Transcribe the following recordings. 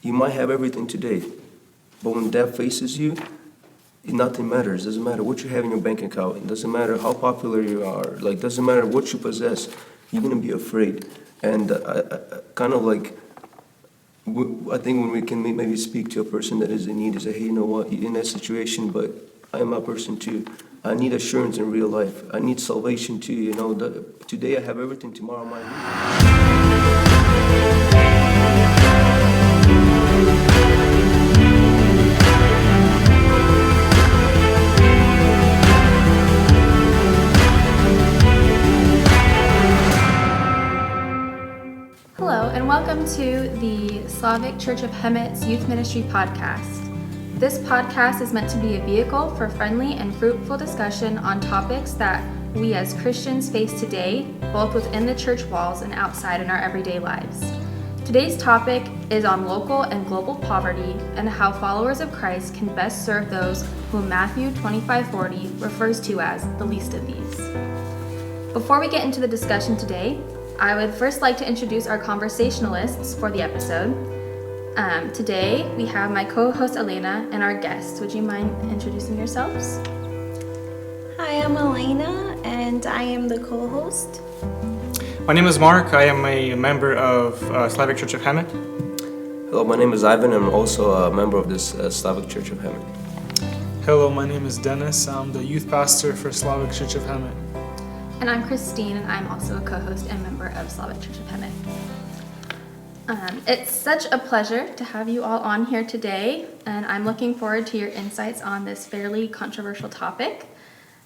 You might have everything today, but when death faces you, nothing matters. It doesn't matter what you have in your bank account. It doesn't matter how popular you are. Like, doesn't matter what you possess. You're gonna be afraid. And kind of like, I think when we can maybe speak to a person that is in need, is say, hey, you know what, you're in that situation, but I am a person too. I need assurance in real life. I need salvation too. You know, today I have everything. Tomorrow I might lose. Hello, and welcome to the Slavic Church of Hemet's Youth Ministry podcast. This podcast is meant to be a vehicle for friendly and fruitful discussion on topics that we as Christians face today, both within the church walls and outside in our everyday lives. Today's topic is on local and global poverty and how followers of Christ can best serve those whom Matthew 25:40 refers to as the least of these. Before we get into the discussion today, I would first like to introduce our conversationalists for the episode. Today, we have my co-host Elena and our guests. Would you mind introducing yourselves? Hi, I'm Elena, and I am the co-host. My name is Mark. I am a member of Slavic Church of Hemet. Hello, my name is Ivan. I'm also a member of this Slavic Church of Hemet. Hello, my name is Dennis. I'm the youth pastor for Slavic Church of Hemet. And I'm Christine, and I'm also a co-host and member of Slavic Church of Hemet. It's such a pleasure to have you all on here today, and I'm looking forward to your insights on this fairly controversial topic.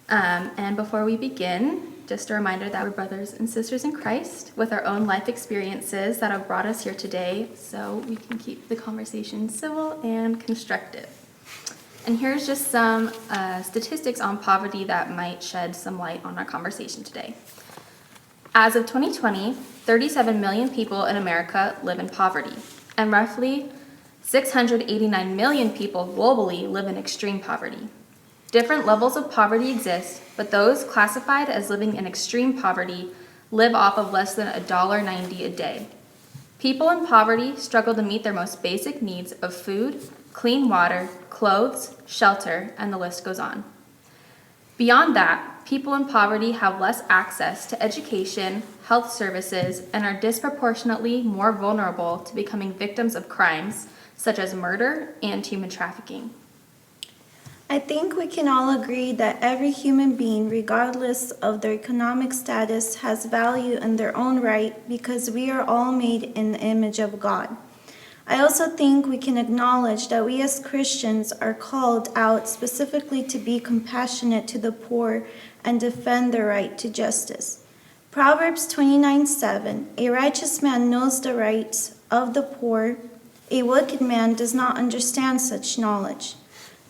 And before we begin, just a reminder that we're brothers and sisters in Christ with our own life experiences that have brought us here today, so we can keep the conversation civil and constructive. And here's just some statistics on poverty that might shed some light on our conversation today. As of 2020, 37 million people in America live in poverty, and roughly 689 million people globally live in extreme poverty. Different levels of poverty exist, but those classified as living in extreme poverty live off of less than $1.90 a day. People in poverty struggle to meet their most basic needs of food, clean water, clothes, shelter, and the list goes on. Beyond that, people in poverty have less access to education, health services, and are disproportionately more vulnerable to becoming victims of crimes such as murder and human trafficking. I think we can all agree that every human being, regardless of their economic status, has value in their own right because we are all made in the image of God. I also think we can acknowledge that we as Christians are called out specifically to be compassionate to the poor and defend their right to justice. Proverbs 29:7, a righteous man knows the rights of the poor, a wicked man does not understand such knowledge.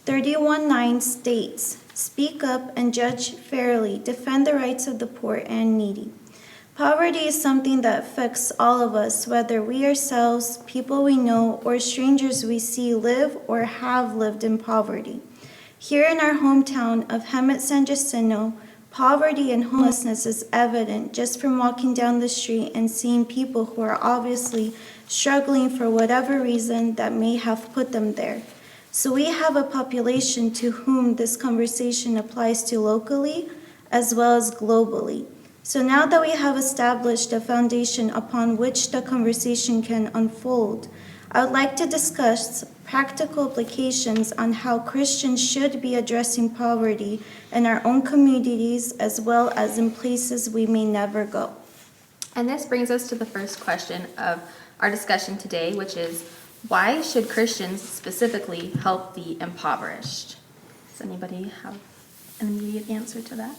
31:9 states, speak up and judge fairly, defend the rights of the poor and needy. Poverty is something that affects all of us, whether we ourselves, people we know, or strangers we see live or have lived in poverty. Here in our hometown of Hemet San Jacinto, poverty and homelessness is evident just from walking down the street and seeing people who are obviously struggling for whatever reason that may have put them there. So we have a population to whom this conversation applies to locally as well as globally. So now that we have established a foundation upon which the conversation can unfold, I would like to discuss practical applications on how Christians should be addressing poverty in our own communities as well as in places we may never go. And this brings us to the first question of our discussion today, which is, why should Christians specifically help the impoverished? Does anybody have an immediate answer to that?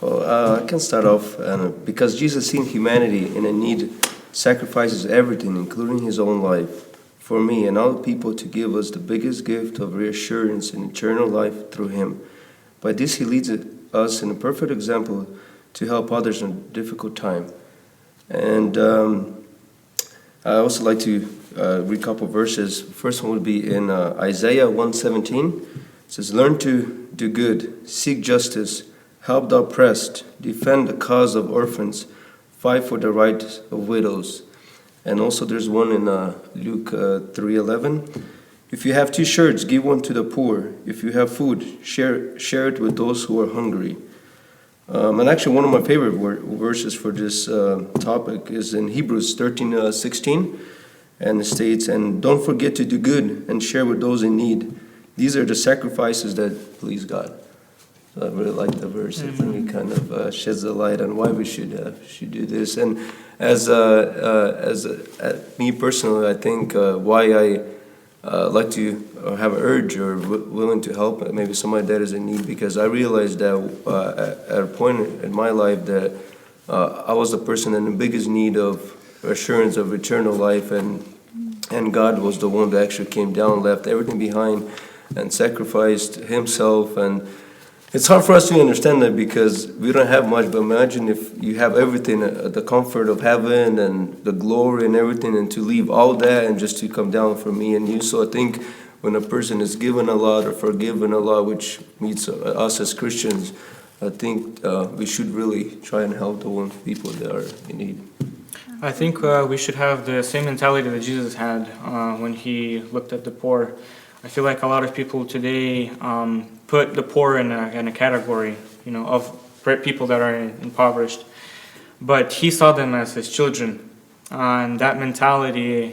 Well, I can start off. Because Jesus, seeing humanity in a need, sacrifices everything, including his own life, for me and all people to give us the biggest gift of reassurance and eternal life through him. By this, he leads us in a perfect example to help others in a difficult time. And I also like to read a couple verses. First one would be in Isaiah 1:17. It says, learn to do good, seek justice, help the oppressed, defend the cause of orphans, fight for the rights of widows. And also there's one in Luke 3:11. If you have 2 shirts, give one to the poor. If you have food, share it with those who are hungry. And actually, one of my favorite verses for this topic is in Hebrews 13:16, and it states, "And don't forget to do good and share with those in need. These are the sacrifices that please God." So I really like the verse. I think it kind of sheds a light on why we should do this. And as me personally, I think why I like to have an urge or willing to help maybe somebody that is in need, because I realized that at a point in my life that I was the person in the biggest need of assurance of eternal life, and God was the one that actually came down, left everything behind, and sacrificed Himself. And it's hard for us to understand that because we don't have much, but imagine if you have everything, the comfort of heaven and the glory and everything, and to leave all that and just to come down for me and you. So I think when a person is given a lot or forgiven a lot, which meets us as Christians, I think we should really try and help the ones people that are in need. I think we should have the same mentality that Jesus had when He looked at the poor. I feel like a lot of people today put the poor in a category, of people that are impoverished. But He saw them as His children. And that mentality,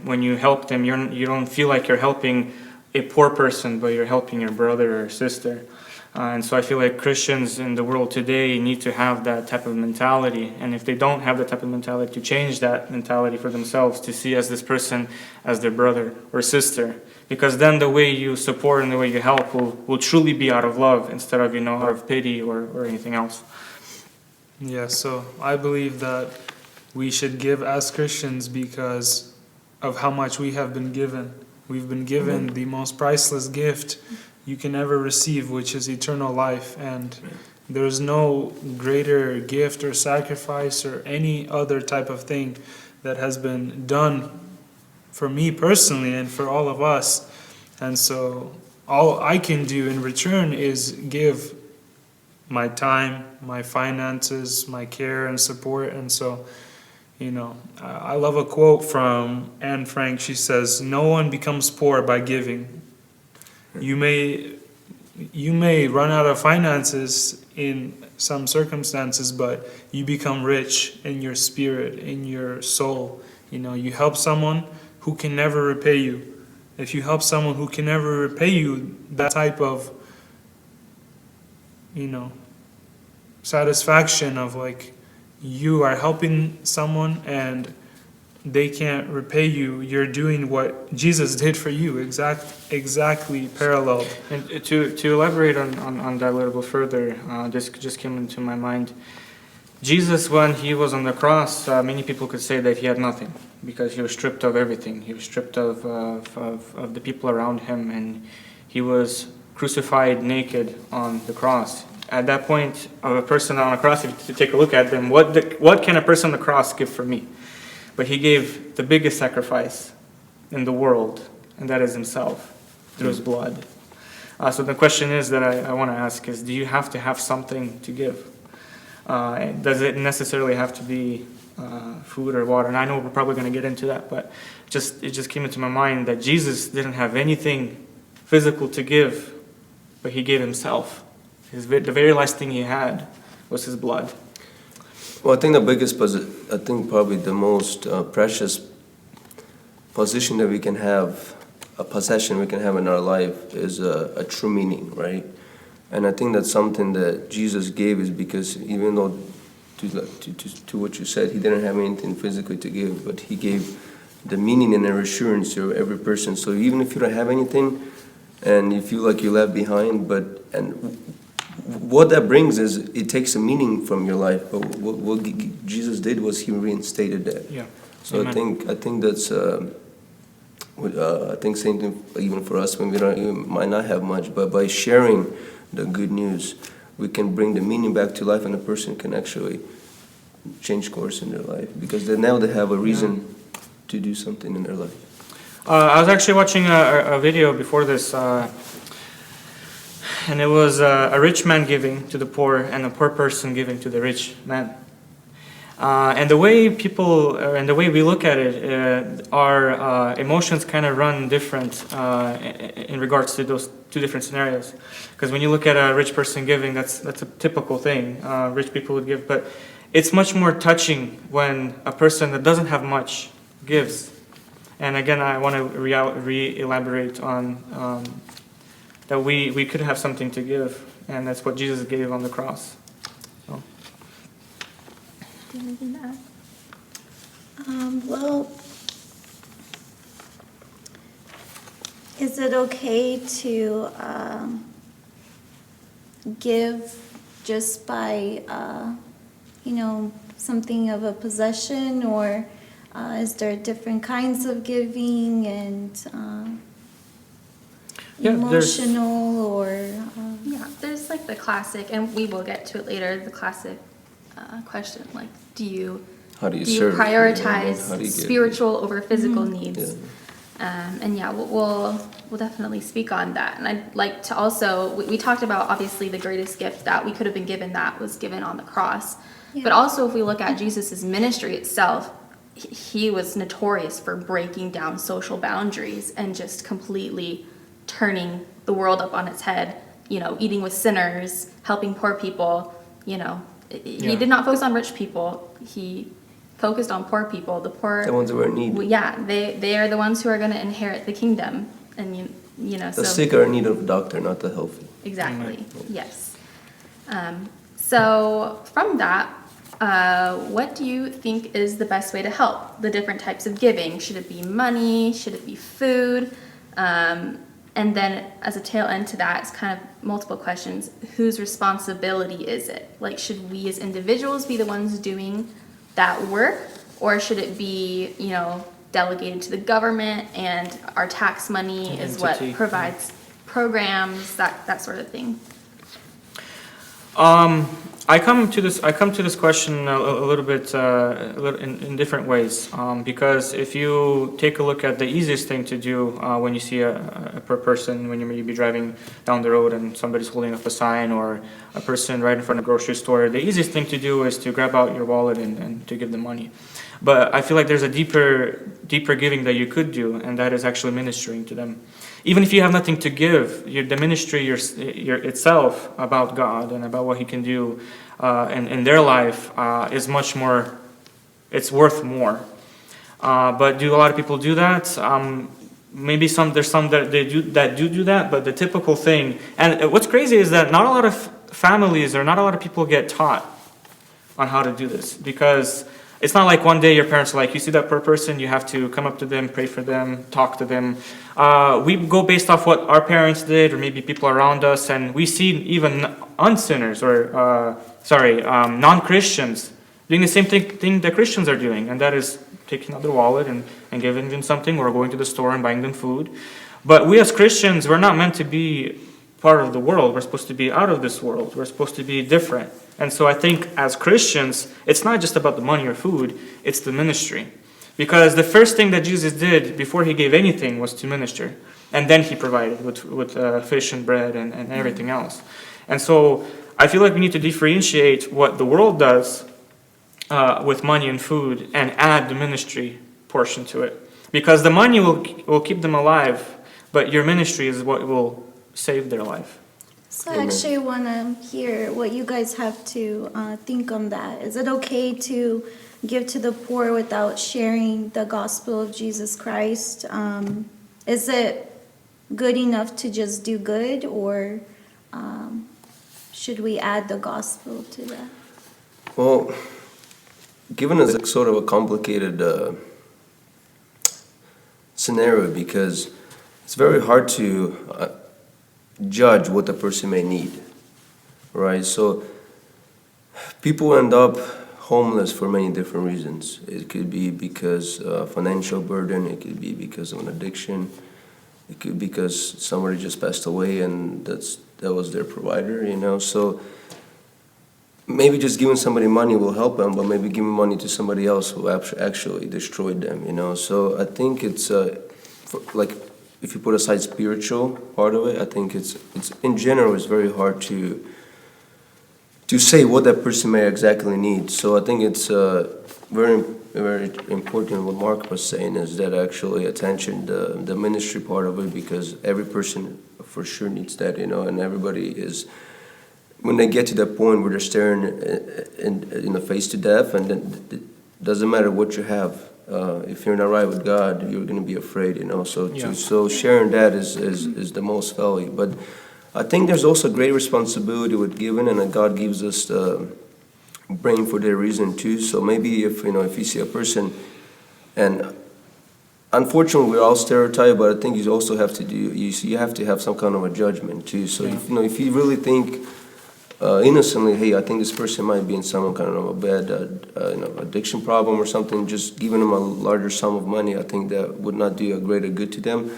when you help them, you don't feel like you're helping a poor person, but you're helping your brother or sister. And so I feel like Christians in the world today need to have that type of mentality. And if they don't have that type of mentality, to change that mentality for themselves, to see as this person as their brother or sister. Because then the way you support and the way you help will truly be out of love instead of, out of pity or anything else. Yeah, so I believe that we should give as Christians because of how much we have been given. We've been given the most priceless gift you can ever receive, which is eternal life. And there's no greater gift or sacrifice or any other type of thing that has been done for me personally and for all of us. And so all I can do in return is give my time, my finances, my care and support. And so, I love a quote from Anne Frank. She says, "No one becomes poor by giving. You may run out of finances in some circumstances, but you become rich in your spirit, in your soul. You help someone who can never repay you. If you help someone who can never repay you, that type of, satisfaction of like you are helping someone and they can't repay you, you're doing what Jesus did for you, exactly parallel." And to elaborate on that a little bit further, this just came into my mind. Jesus, when He was on the cross, many people could say that He had nothing because He was stripped of everything. He was stripped of the people around Him, and He was crucified naked on the cross. At that point of a person on a cross, if you take a look at them, what can a person on the cross give for me? But He gave the biggest sacrifice in the world, and that is Himself, through His blood. So the question is that I want to ask is, do you have to have something to give? Does it necessarily have to be food or water? And I know we're probably going to get into that, but it just came into my mind that Jesus didn't have anything physical to give, but He gave Himself. The very last thing He had was His blood. Well, I think probably the most precious position that we can have, a possession we can have in our life is a true meaning, right? And I think that's something that Jesus gave is because even though, to what you said, He didn't have anything physically to give, but He gave the meaning and the assurance to every person. So even if you don't have anything and you feel like you're left behind, what that brings is it takes a meaning from your life. But what Jesus did was He reinstated that. Yeah. So Amen. I think that's I think same thing even for us when we might not have much, but by sharing the good news, we can bring the meaning back to life, and a person can actually change course in their life because now they have a reason to do something in their life. I was actually watching a video before this. And it was a rich man giving to the poor and a poor person giving to the rich man. And the way people, and the way we look at it, our emotions kind of run different in regards to those two different scenarios. Because when you look at a rich person giving, that's a typical thing. Rich people would give, but it's much more touching when a person that doesn't have much gives. And again, I want to re-elaborate on that we could have something to give, and that's what Jesus gave on the cross. So. Do you have anything to add? Well, is it okay to give just by, something of a possession, or is there different kinds of giving and Yeah, there's- emotional or? Yeah, there's like the classic, and we will get to it later, the classic question, like, do you How do you do you serve? prioritize How do you give? spiritual over physical needs? Yeah. And yeah, we'll definitely speak on that. And I'd like to also, we talked about obviously the greatest gift that we could have been given, that was given on the cross. Yeah. But also if we look at Jesus' ministry itself, he was notorious for breaking down social boundaries and just completely turning the world up on its head, eating with sinners, helping poor people, He Yeah. did not focus on rich people. He focused on poor people. The poor, The ones that were in need. yeah, they are the ones who are going to inherit the kingdom. And The so sick are in need of a doctor, not the healthy. exactly, yes. So from that, what do you think is the best way to help the different types of giving? Should it be money? Should it be food? And then as a tail end to that, it's kind of multiple questions. Whose responsibility is it? Like, should we as individuals be the ones doing that work? Or should it be, delegated to the government and our tax money is what Entity. provides programs, that sort of thing? I come to this question a little bit in different ways, because if you take a look at the easiest thing to do when you see a per person, when you may be driving down the road and somebody's holding up a sign, or a person right in front of a grocery store, the easiest thing to do is to grab out your wallet and to give them money. But I feel like there's a deeper giving that you could do, and that is actually ministering to them. Even if you have nothing to give, the ministry itself about God and about what He can do in their life is much more, it's worth more. But do a lot of people do that? Maybe there's some that do that, but the typical thing, and what's crazy is that not a lot of families or not a lot of people get taught on how to do this, because it's not like one day your parents are like, you see that per person, you have to come up to them, pray for them, talk to them. We go based off what our parents did, or maybe people around us, and we see even unsinners, or non-Christians doing the same thing that Christians are doing, and that is taking out their wallet and giving them something, or going to the store and buying them food. But we as Christians, we're not meant to be part of the world. We're supposed to be out of this world. We're supposed to be different. And so I think as Christians, it's not just about the money or food, it's the ministry. Because the first thing that Jesus did before He gave anything was to minister. And then He provided with fish and bread and everything else. And so I feel like we need to differentiate what the world does with money and food and add the ministry portion to it. Because the money will keep them alive, but your ministry is what will save their life. So I actually want to hear what you guys have to think on that. Is it okay to give to the poor without sharing the gospel of Jesus Christ? Is it good enough to just do good, or should we add the gospel to that? Well, given as a sort of a complicated scenario, because it's very hard to judge what the person may need, right? So people end up homeless for many different reasons. It could be because financial burden, it could be because of an addiction, it could be because somebody just passed away and that was their provider, So maybe just giving somebody money will help them, but maybe giving money to somebody else who actually destroyed them, So I think it's if you put aside spiritual part of it, I think it's in general it's very hard to to say what that person may exactly need. So I think it's very, very important what Mark was saying is that actually attention, the ministry part of it, because every person for sure needs that, and everybody is, when they get to that point where they're staring in the face to death, and then it doesn't matter what you have. If you're not right with God, you're going to be afraid, So sharing that is the most value. But I think there's also great responsibility with giving, and that God gives us the brain for their reason too. So maybe if you see a person, and unfortunately we're all stereotyped, but I think you also have to you have to have some kind of a judgment too. So if you really think innocently, hey, I think this person might be in some kind of a bad addiction problem or something, just giving them a larger sum of money, I think that would not do a greater good to them.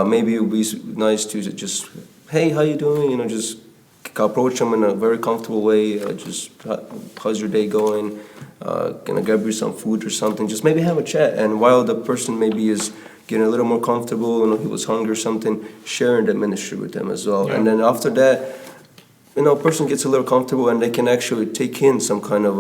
Maybe it would be nice to just, hey, how you doing? Just approach them in a very comfortable way. Just, how's your day going? Can I grab you some food or something? Just maybe have a chat. And while the person maybe is getting a little more comfortable, he was hungry or something, sharing that ministry with them as well. Yeah. And then after that, a person gets a little comfortable and they can actually take in some kind of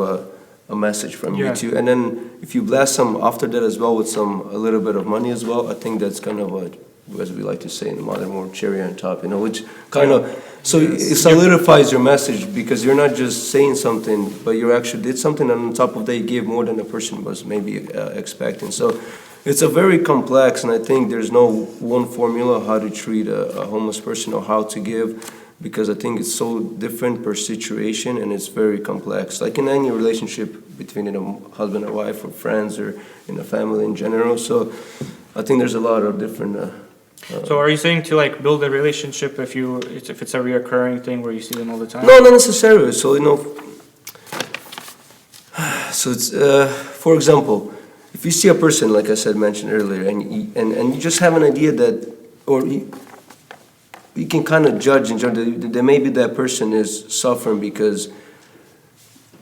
a message from you too. And then if you bless them after that as well with a little bit of money as well, I think that's kind of what, as we like to say in the modern world, cherry on top, which kind of, so it solidifies your message because you're not just saying something, but you actually did something, and on top of that you gave more than the person was maybe expecting. So it's a very complex, and I think there's no one formula how to treat a homeless person or how to give, because I think it's so different per situation and it's very complex. Like in any relationship between husband and wife or friends or in a family in general. So I think there's a lot of different. So are you saying to build a relationship if it's a reoccurring thing where you see them all the time? No, not necessarily. So so it's for example, if you see a person like I mentioned earlier, and you just have an idea that, or you can kind of judge that maybe that person is suffering because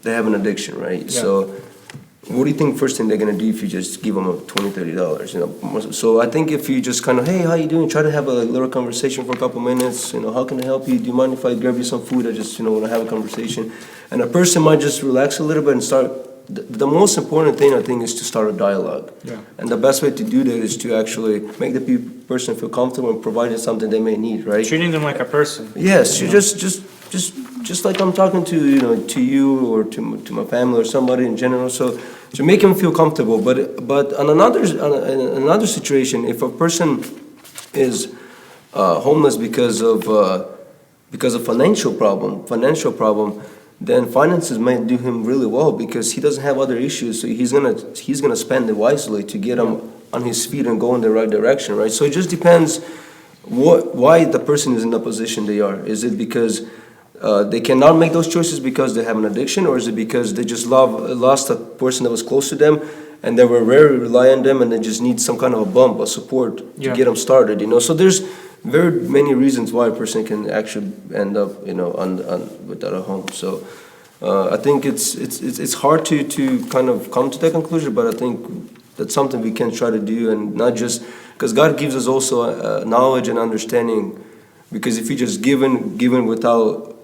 they have an addiction, right? Yeah. So what do you think first thing they're going to do if you just give them $20, $30, So I think if you just kind of, hey, how you doing? Try to have a little conversation for a couple minutes, how can I help you? Do you mind if I grab you some food? I just, want to have a conversation. And a person might just relax a little bit and start. The most important thing, I think, is to start a dialogue. Yeah. And the best way to do that is to actually make the person feel comfortable and provide them something they may need, right? Treating them like a person. Yes, you just like I'm talking to to you or to my family or somebody in general. So to make them feel comfortable. But on another situation, if a person is homeless because of financial problem, then finances might do him really well because he doesn't have other issues. So he's gonna spend it wisely to get him on his feet and go in the right direction, right? So it just depends why the person is in the position they are. Is it because they cannot make those choices because they have an addiction, or is it because they just lost a person that was close to them and they were very reliant on them and they just need some kind of a bump of support to get them started, So there's very many reasons why a person can actually end up, without a home. So I think it's hard to kind of come to that conclusion, but I think that's something we can try to do, and not just because God gives us also knowledge and understanding. Because if you just given without,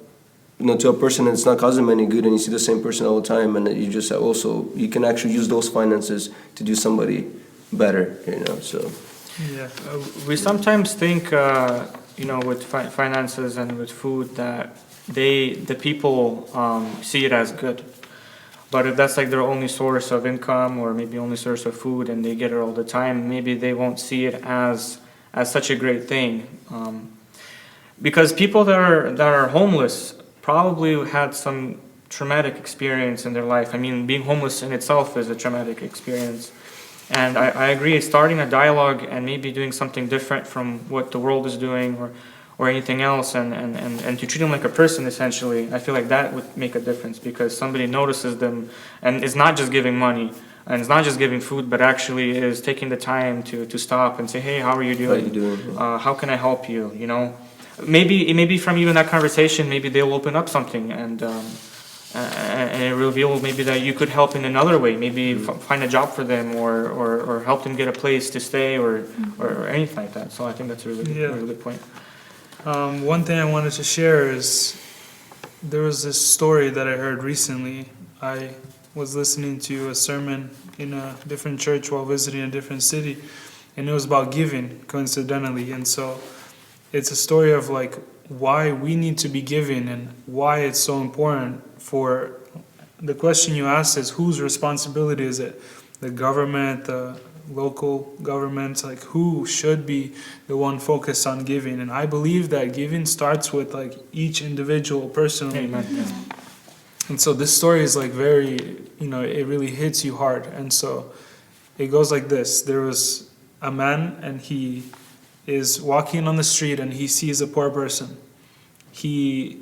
to a person that's not causing them any good, and you see the same person all the time, and you can actually use those finances to do somebody better, So. Yeah. We sometimes think, with finances and with food that the people see it as good. But if that's their only source of income or maybe only source of food and they get it all the time, maybe they won't see it as such a great thing. Because people that are homeless probably had some traumatic experience in their life. I mean, being homeless in itself is a traumatic experience. And I agree, starting a dialogue and maybe doing something different from what the world is doing or anything else, and to treat them like a person, essentially, I feel like that would make a difference, because somebody notices them and is not just giving money and it's not just giving food, but actually is taking the time to stop and say, hey, how are you doing? How you doing? How can I help you? Maybe from even that conversation, maybe they'll open up something and it reveals maybe that you could help in another way, maybe find a job for them or help them get a place to stay or anything like that. So I think that's a really good point. One thing I wanted to share is there was this story that I heard recently. I was listening to a sermon in a different church while visiting a different city, and it was about giving, coincidentally. And so it's a story of like why we need to be giving and why it's so important. For the question you asked is, whose responsibility is it? The government, the local governments, like who should be the one focused on giving? And I believe that giving starts with like each individual personally. Amen. And so this story is like very, it really hits you hard. And so it goes like this. There was a man, and he is walking on the street, and he sees a poor person. He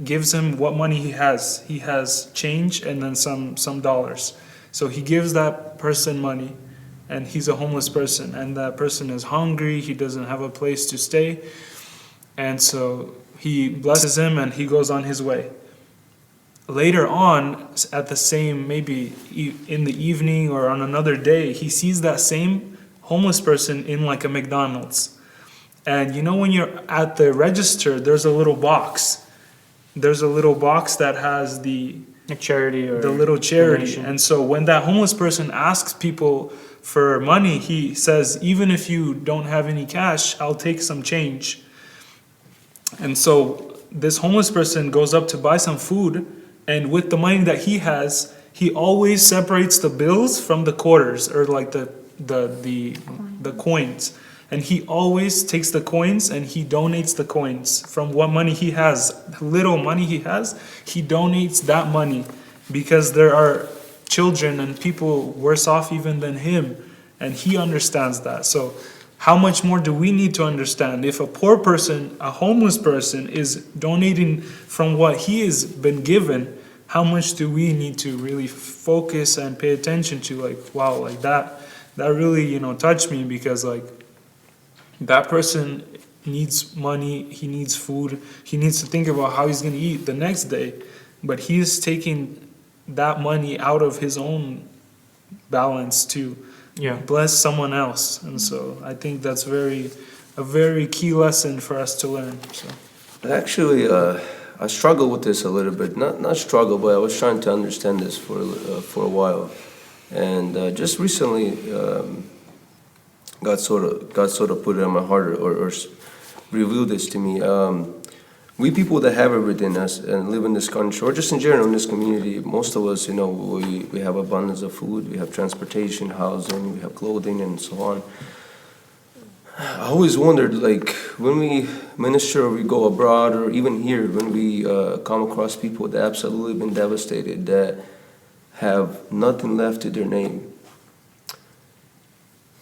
gives him what money he has. He has change and then some dollars. So he gives that person money, and he's a homeless person, and that person is hungry. He doesn't have a place to stay. And so he blesses him, and he goes on his way. Later on, at the same, maybe in the evening or on another day, he sees that same homeless person in like a McDonald's. And when you're at the register, there's a little box. There's a little box that has the charity or the little charity. donation. And so when that homeless person asks people for money, he says, even if you don't have any cash, I'll take some change. And so this homeless person goes up to buy some food, and with the money that he has, he always separates the bills from the quarters, or like the coins. And he always takes the coins and he donates the coins from what money he has. Little money he has, he donates that money, because there are children and people worse off even than him, and he understands that. So how much more do we need to understand? If a poor person, a homeless person, is donating from what he has been given, how much do we need to really focus and pay attention to? Like, wow, like that really, touched me, because like that person needs money, he needs food, he needs to think about how he's going to eat the next day, but he's taking that money out of his own balance to bless someone else. And so I think that's a very key lesson for us to learn. So Actually, I struggle with this a little bit. Not struggle, but I was trying to understand this for a while, and just recently, God sort of put it on my heart, or revealed this to me. We people that have everything and live in this country, or just in general in this community, most of us, we have abundance of food, we have transportation, housing, we have clothing, and so on. I always wondered, like, when we minister or we go abroad, or even here, when we come across people that absolutely been devastated, that have nothing left to their name,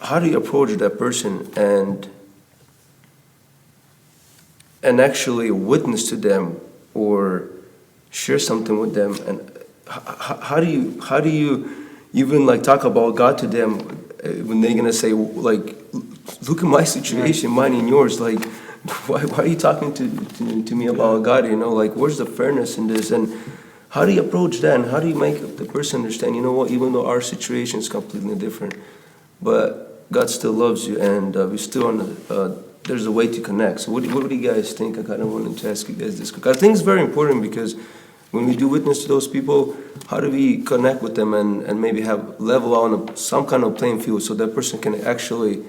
how do you approach that person and actually witness to them or share something with them? And how do you even like talk about God to them when they're gonna say, like, look at my situation, mine and yours, like, why are you talking to me about God? Like, where's the fairness in this? And how do you approach that? And how do you make the person understand, what, even though our situation is completely different, but God still loves you, and we still there's a way to connect. So what do you guys think? I kind of wanted to ask you guys this, because I think it's very important, because when we do witness to those people, how do we connect with them and maybe have level on some kind of playing field, so that person can actually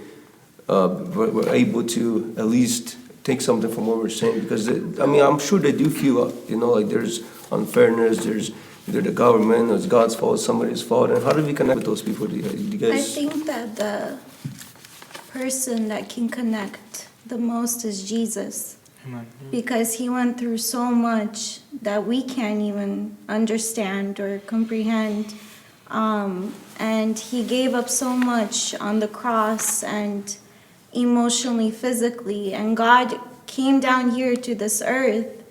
we're able to at least take something from what we're saying? Because I'm sure they do feel like there's unfairness, there's either the government, or it's God's fault, somebody's fault. And how do we connect with those people? Do you guys? I think that the person that can connect the most is Jesus, because he went through so much that we can't even understand or comprehend, and he gave up so much on the cross, and emotionally, physically, and God came down here to this earth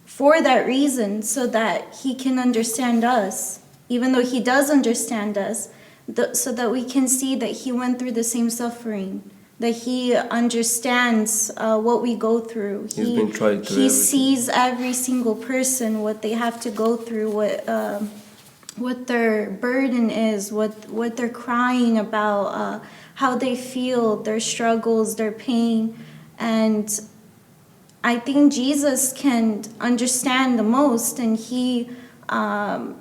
for that reason, so that he can understand us, even though he does understand us, so that we can see that he went through the same suffering, that he understands what we go through. He's been tried through He everything. sees every single person, what they have to go through, what their burden is, what they're crying about, how they feel, their struggles, their pain. And I think Jesus can understand the most, and he can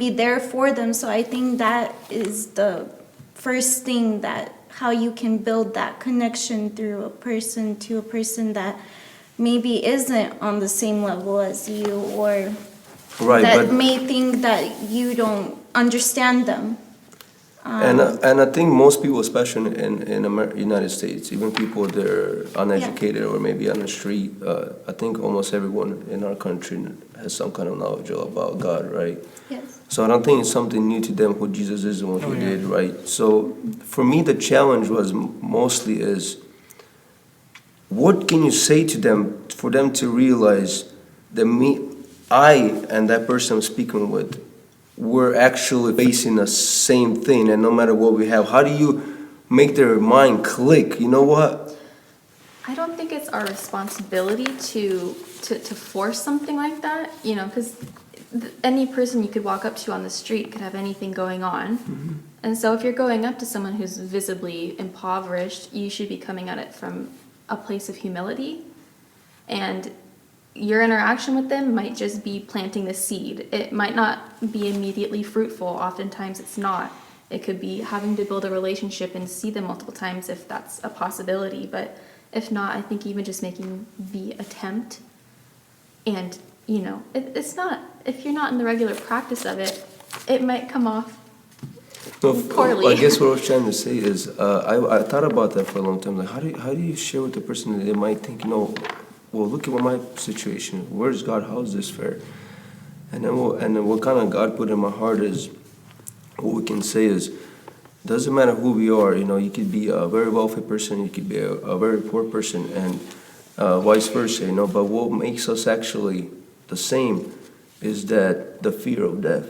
be there for them. So I think that is the first thing, that how you can build that connection through a person to a person that maybe isn't on the same level as you, or Right, that but may think that you don't understand them. and I think most people, especially in United States, even people that are uneducated or maybe on the street, I think almost everyone in our country has some kind of knowledge about God, right? Yes. So I don't think it's something new to them who Jesus is and what Oh, he yeah. did, right? So for me, the challenge was mostly is, what can you say to them for them to realize that I and that person I'm speaking with, we're actually facing the same thing, and no matter what we have, how do you make their mind click? You know what? I don't think it's our responsibility to force something like that, you know, because any person you could walk up to on the street could have anything going on. And so if you're going up to someone who's visibly impoverished, you should be coming at it from a place of humility. And your interaction with them might just be planting the seed. It might not be immediately fruitful. Oftentimes it's not. It could be having to build a relationship and see them multiple times if that's a possibility. But if not, I think even just making the attempt, and, you know, it's not, if you're not in the regular practice of it, it might come off No, poorly. I guess what I was trying to say is, I thought about that for a long time. Like, how do you share with the person that they might think, you know, well, look at what my situation. Where's God? How is this fair? And then what kind of God put in my heart is, what we can say is, doesn't matter who we are. You know, you could be a very wealthy person, you could be a very poor person, and vice versa. You know, but what makes us actually the same is that the fear of death.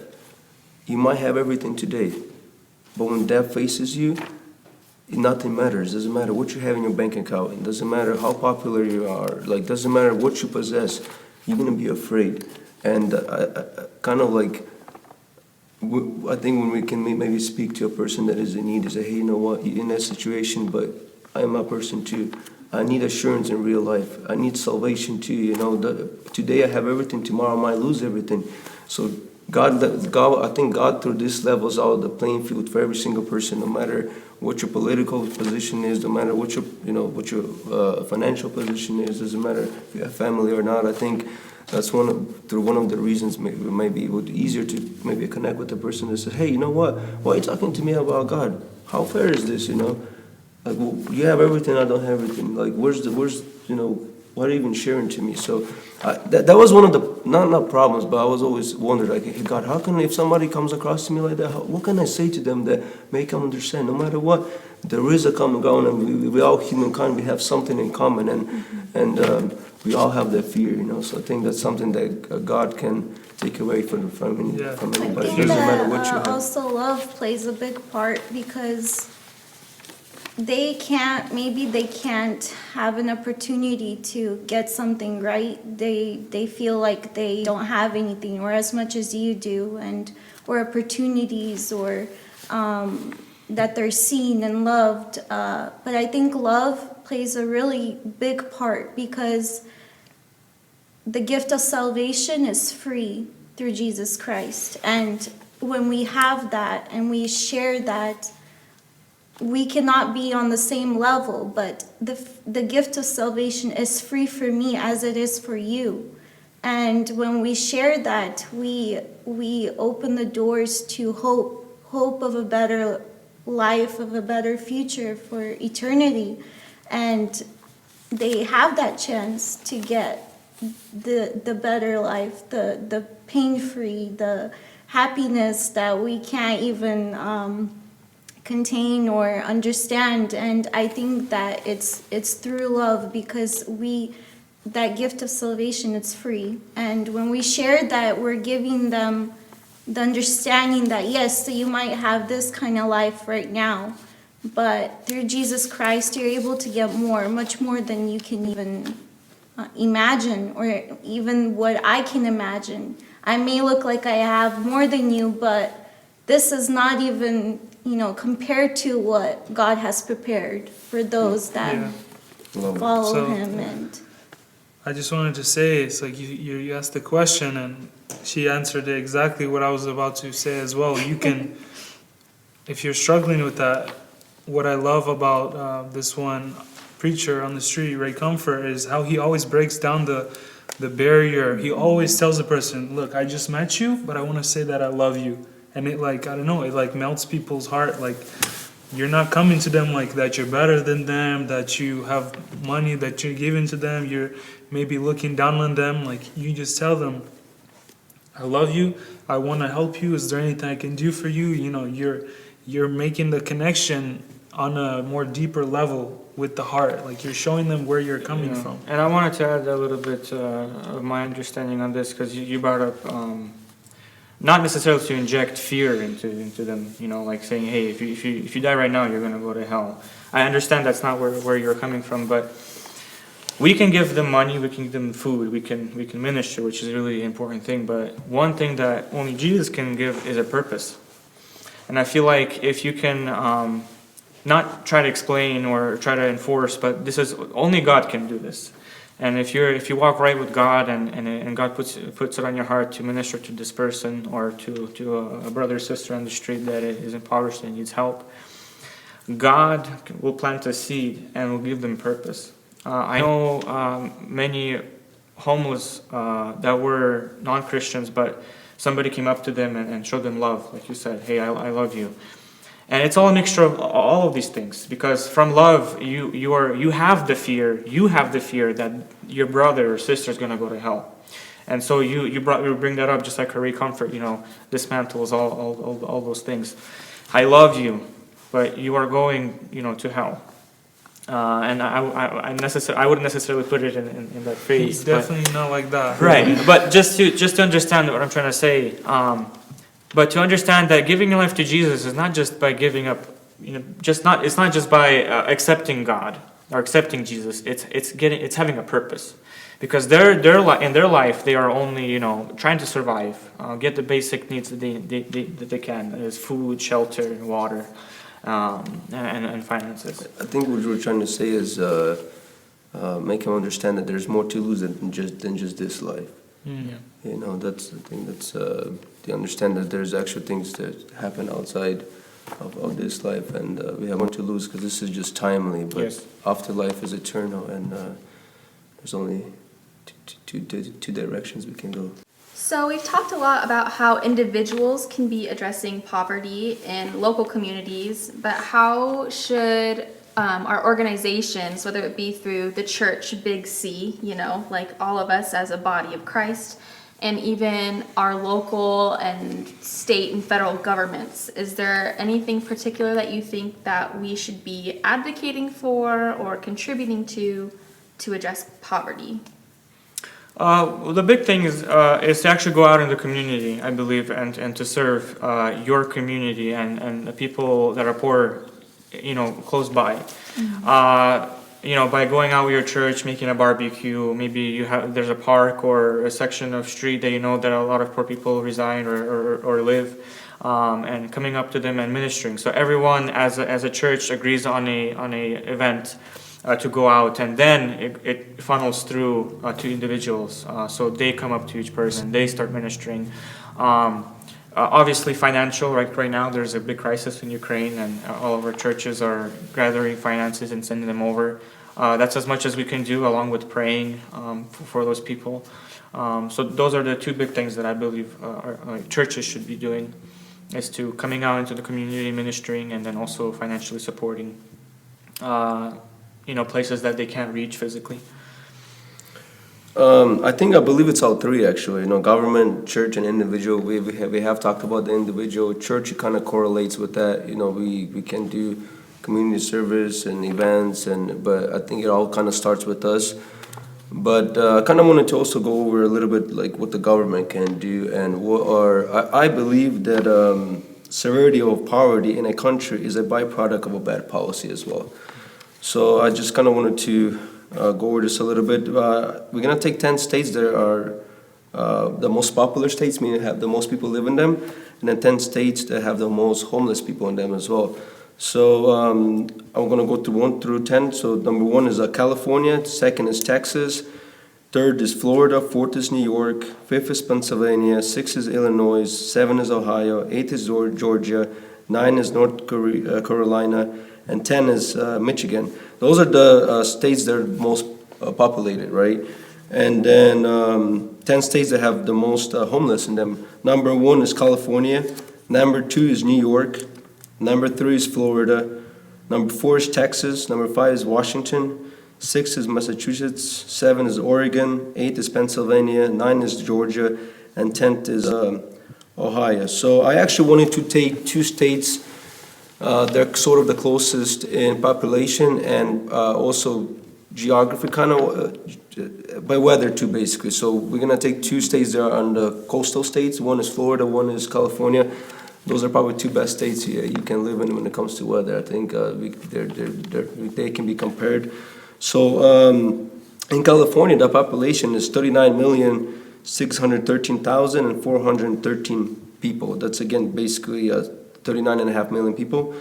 You might have everything today, but when death faces you, nothing matters. Doesn't matter what you have in your bank account. It doesn't matter how popular you are. Like, doesn't matter what you possess. You're gonna be afraid. And kind of like, I think when we can maybe speak to a person that is in need, is say, hey, you know what? You're in that situation, but I am a person too. I need assurance in real life. I need salvation too. You know, today I have everything. Tomorrow I might lose everything. So God, I think God through this levels out the playing field for every single person, no matter what your political position is, no matter what your, you know, what your financial position is, doesn't matter if you have family or not. I think that's one of the reasons maybe it would be easier to maybe connect with the person that says, hey, you know what? Why are you talking to me about God? How fair is this? You know, like, well, you have everything, I don't have everything. Like, where's you know, what are you even sharing to me? So that was one of the not problems, but I was always wondered, like, hey, God, how can, if somebody comes across to me like that, what can I say to them that make them understand? No matter what, there is a common ground, and we all humankind, we have something in common, and we all have that fear, you know. So I think that's something that God can take away from Yeah. I anybody. It think doesn't matter that what you have. also love plays a big part, because maybe they can't have an opportunity to get something right. They feel like they don't have anything, or as much as you do, or opportunities, or that they're seen and loved. But I think love plays a really big part, because the gift of salvation is free through Jesus Christ. And when we have that and we share that, we cannot be on the same level, but the gift of salvation is free for me as it is for you. And when we share that, we open the doors to hope of a better life, of a better future for eternity. And they have that chance to get the better life, the pain-free, the happiness that we can't even contain or understand. And I think that it's through love, because that gift of salvation, it's free. And when we share that, we're giving them the understanding that, yes, so you might have this kind of life right now, but through Jesus Christ, you're able to get much more than you can even imagine, or even what I can imagine. I may look like I have more than you, but this is not even, compared to what God has prepared for those that. Yeah. Love it. follow So- him. And I just wanted to say, it's like you asked the question and she answered it exactly what I was about to say as well. You can, if you're struggling with that, what I love about this one preacher on the street, Ray Comfort, is how he always breaks down the barrier. He always tells the person, look, I just met you, but I want to say that I love you. And it like, I don't know, it like melts people's heart. Like, you're not coming to them like that you're better than them, that you have money that you're giving to them, you're maybe looking down on them. Like, you just tell them, I love you, I want to help you, is there anything I can do for you? You know, you're making the connection on a more deeper level with the heart. Like, you're showing them where you're coming Yeah. from. And I wanted to add a little bit of my understanding on this, because you brought up not necessarily to inject fear into them, you know, like saying, hey, if you die right now, you're going to go to hell. I understand that's not where you're coming from, but we can give them money, we can give them food, we can minister, which is a really important thing. But one thing that only Jesus can give is a purpose. And I feel like if you can not try to explain or try to enforce, but this is only God can do this. And if you walk right with God and God puts it on your heart to minister to this person or to a brother or sister on the street that is impoverished and needs help, God will plant a seed and will give them purpose. I know many homeless that were non-Christians, but somebody came up to them and showed them love, like you said, hey, I love you. And it's all a mixture of all of these things, because from love you have the fear that your brother or sister is going to go to hell, and so you bring that up, just like Ray Comfort, you know, dismantles all those things. I love you, but you are going, you know, to hell. And I wouldn't necessarily put it in that phrase. He's definitely not like that. Right, but just to understand what I'm trying to say, but to understand that giving your life to Jesus is not just by giving up, you know, it's not just by accepting God or accepting Jesus. It's having a purpose, because in their life they are only, you know, trying to survive, get the basic needs that they can, is food, shelter, water, and finances. I think what we're trying to say is make him understand that there's more to lose than just this life. Mm. You know, that's the thing. That's they understand that there's actual things that happen outside of this life, and we have more to lose because this is just timely. But Yes. afterlife is eternal, and there's only two directions we can go. So we've talked a lot about how individuals can be addressing poverty in local communities, but how should our organizations, whether it be through the church, big C, you know, like all of us as a body of Christ, and even our local and state and federal governments, is there anything particular that you think that we should be advocating for or contributing to address poverty? Well, the big thing is to actually go out in the community, I believe, and to serve your community and the people that are poor, you know, close by. You know, by going out with your church, making a barbecue, maybe there's a park or a section of street that you know that a lot of poor people reside or live, and coming up to them and ministering. So everyone as a church agrees on a event to go out, and then it funnels through to individuals. So they come up to each person, they start ministering. Obviously financial, right now there's a big crisis in Ukraine, and all of our churches are gathering finances and sending them over. That's as much as we can do, along with praying for those people. So those are the two big things that I believe our churches should be doing, is to coming out into the community, ministering, and then also financially supporting you know, places that they can't reach physically. I believe it's all three actually. You know, government, church, and individual. We have talked about the individual. Church, it kind of correlates with that. You know, we can do community service and events, but I think it all kind of starts with us. But I kind of wanted to also go over a little bit like what the government can do and what are. I believe that severity of poverty in a country is a byproduct of a bad policy as well. So I just kind of wanted to go over this a little bit. We're going to take 10 states that are the most popular states, meaning have the most people live in them, and then 10 states that have the most homeless people in them as well. So I'm going to go through 1 through 10. So number 1 is California, second is Texas, third is Florida, fourth is New York, fifth is Pennsylvania, sixth is Illinois, 7 is Ohio, 8 is Georgia, 9 is North Carolina, and 10 is Michigan. Those are the states that are most populated, right? And then 10 states that have the most homeless in them. Number 1 is California, number 2 is New York, number 3 is Florida, number 4 is Texas, number 5 is Washington, 6 is Massachusetts, 7 is Oregon, 8 is Pennsylvania, 9 is Georgia, and 10th is Ohio. So I actually wanted to take 2 states. They're sort of the closest in population and also geography, kind of by weather too, basically. So we're gonna take 2 states that are on the coastal states. One is Florida, one is California. Those are probably 2 best states here you can live in when it comes to weather. I think they can be compared. So in California, the population is 39,613,413 people. That's again basically 39.5 million people.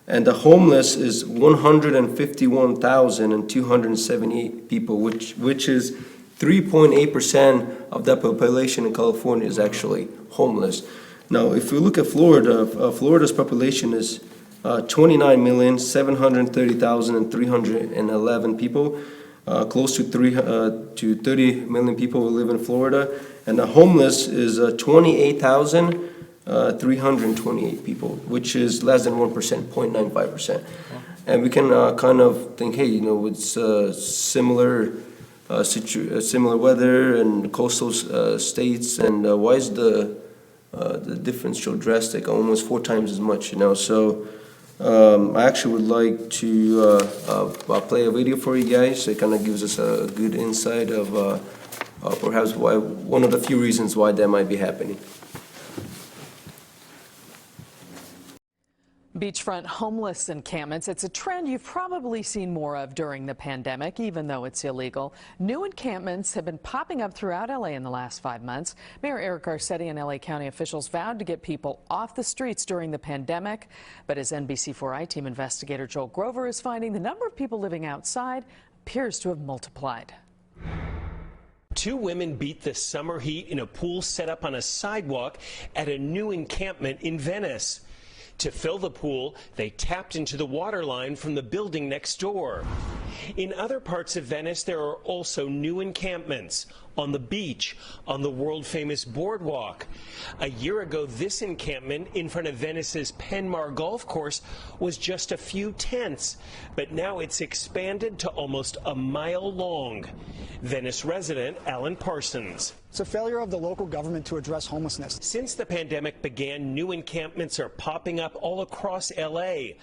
And the homeless is 151,278 people, which is 3.8% of the population in California is actually homeless. Now, if we look at Florida, Florida's population is 29,730,311 people, close to 30 million people who live in Florida, and the homeless is 28,328 people, which is less than 1%, 0.95%. And we can kind of think, hey, it's similar weather and coastal states, and why is the difference so drastic, almost 4 times as much, So I actually would like to play a video for you guys. It kind of gives us a good insight of perhaps one of the few reasons why that might be happening. Beachfront homeless encampments. It's a trend you've probably seen more of during the pandemic, even though it's illegal. New encampments have been popping up throughout L.A. in the last 5 months. Mayor Eric Garcetti and L.A. County officials vowed to get people off the streets during the pandemic. But as NBC4i team investigator Joel Grover is finding, the number of people living outside appears to have multiplied. 2 women beat the summer heat in a pool set up on a sidewalk at a new encampment in Venice. To fill the pool, they tapped into the water line from the building next door. In other parts of Venice, there are also new encampments on the beach, on the world-famous boardwalk. A year ago, this encampment in front of Venice's Penmar Golf Course was just a few tents, but now it's expanded to almost a mile long. Venice resident Alan Parsons. It's a failure of the local government to address homelessness. Since the pandemic began, new encampments are popping up all across L.A.,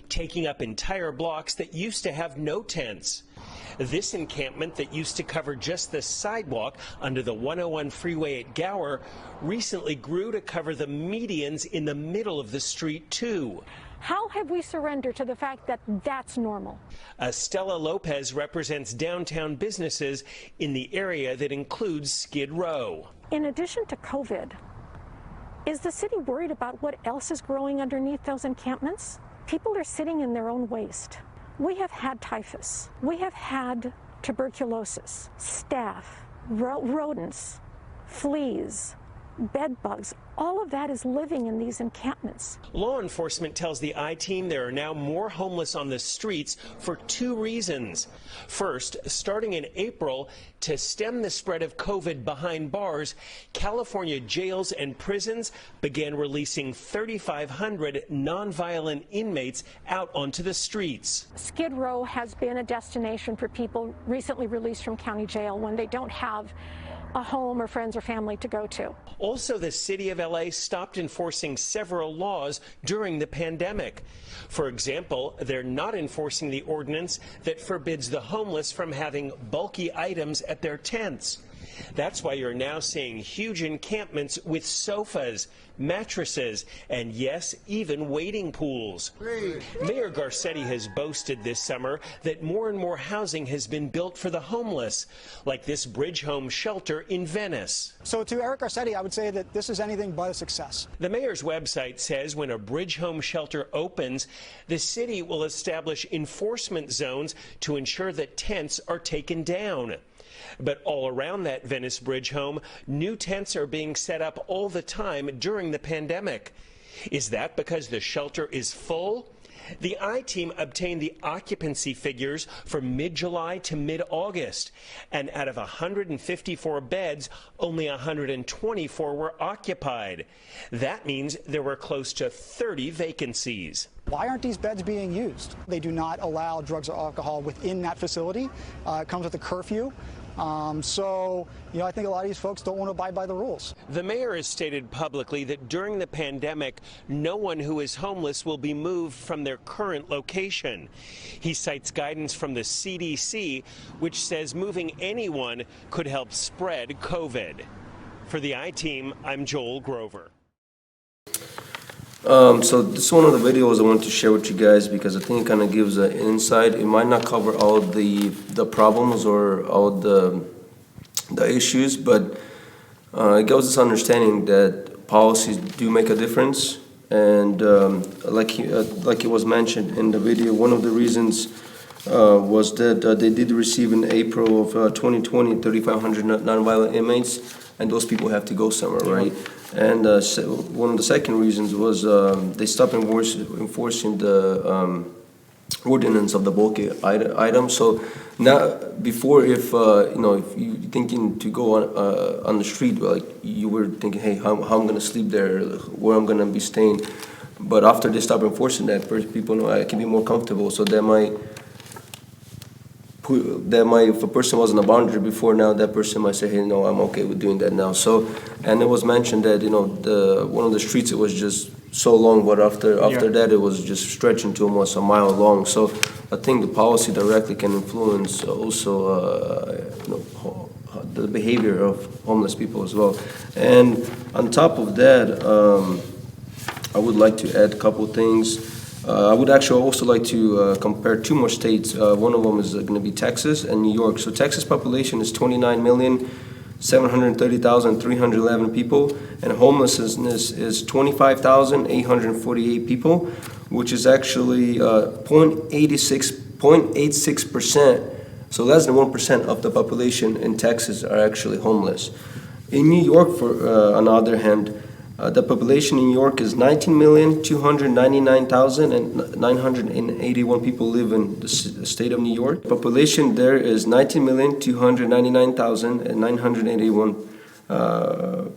taking up entire blocks that used to have no tents. This encampment that used to cover just the sidewalk under the 101 freeway at Gower recently grew to cover the medians in the middle of the street, too. How have we surrendered to the fact that that's normal? Estella Lopez represents downtown businesses in the area that includes Skid Row. In addition to COVID, is the city worried about what else is growing underneath those encampments? People are sitting in their own waste. We have had typhus. We have had tuberculosis, staph, rodents, fleas, bed bugs. All of that is living in these encampments. Law enforcement tells the I-Team there are now more homeless on the streets for 2 reasons. First, starting in April, to stem the spread of COVID behind bars, California jails and prisons began releasing 3,500 nonviolent inmates out onto the streets. Skid Row has been a destination for people recently released from county jail when they don't have a home or friends or family to go to. Also, the city of LA stopped enforcing several laws during the pandemic. For example, they're not enforcing the ordinance that forbids the homeless from having bulky items at their tents. That's why you're now seeing huge encampments with sofas, mattresses, and yes, even wading pools. Mayor Garcetti has boasted this summer that more and more housing has been built for the homeless, like this Bridge Home shelter in Venice. So to Eric Garcetti, I would say that this is anything but a success. The mayor's website says when a Bridge Home shelter opens, the city will establish enforcement zones to ensure that tents are taken down. But all around that Venice Bridge Home, new tents are being set up all the time during the pandemic. Is that because the shelter is full? The I-Team obtained the occupancy figures from mid-July to mid-August, and out of 154 beds, only 124 were occupied. That means there were close to 30 vacancies. Why aren't these beds being used? They do not allow drugs or alcohol within that facility. It comes with a curfew. So, I think a lot of these folks don't want to abide by the rules. The mayor has stated publicly that during the pandemic, no one who is homeless will be moved from their current location. He cites guidance from the CDC, which says moving anyone could help spread COVID. For the I-Team, I'm Joel Grover. So this is one of the videos I want to share with you guys because I think it kind of gives an insight. It might not cover all the problems or all the issues, but it gives us understanding that policies do make a difference. And like it was mentioned in the video, one of the reasons was that they did receive in April of 2020 3,500 nonviolent inmates, and those people have to go somewhere, right? And one of the second reasons was they stopped enforcing the ordinance of the bulk item. So now, before, if if you're thinking to go on the street, like you were thinking, hey, how I'm gonna sleep there, where I'm gonna be staying. But after they stop enforcing that, people know I can be more comfortable. So that might, if a person was on a boundary before, now that person might say, hey, no, I'm okay with doing that now. So, and it was mentioned that, one of the streets, it was just so long, but after that, it was just stretching to almost a mile long. So I think the policy directly can influence also, the behavior of homeless people as well. And on top of that, I would like to add a couple things. I would actually also like to compare two more states. One of them is going to be Texas and New York. So Texas population is 29,730,311 people, and homelessness is 25,848 people, which is actually 0.86%. So less than 1% of the population in Texas are actually homeless. In New York, on the other hand, the population in New York is 19,299,981 people live in the state of New York. The population there is 19,299,981